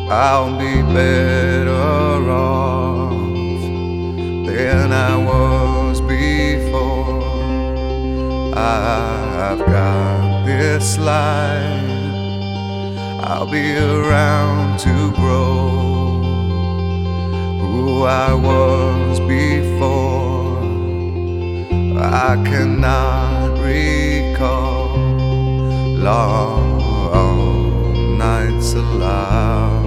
I'll be better off than I was before. I've got this life, I'll be around to grow who I was before. I cannot recall long nights allow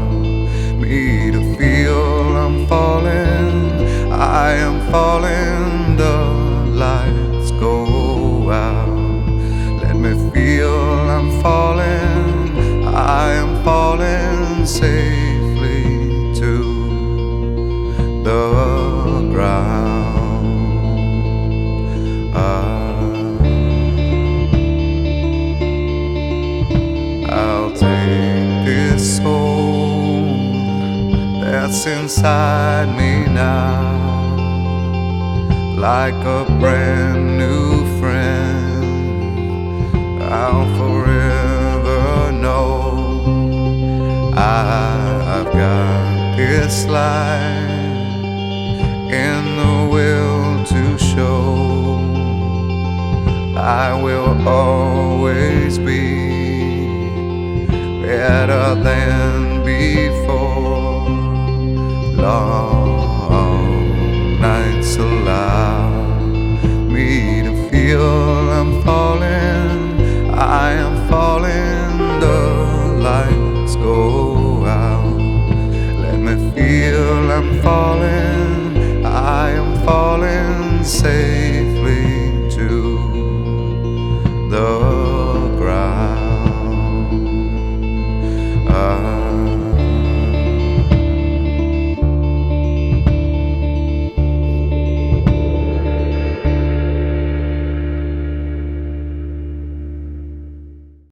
me to feel I'm falling. I am falling, the lights go out. Let me feel I'm falling. I am falling safely to the ground. I'll take this soul that's inside me now, like a brand new friend. I'll forever know I've got this life in the will to show. I will always be better than before. Long nights allow me to feel I'm falling. I am falling, the lights go out. Let me feel I'm falling. I am falling, say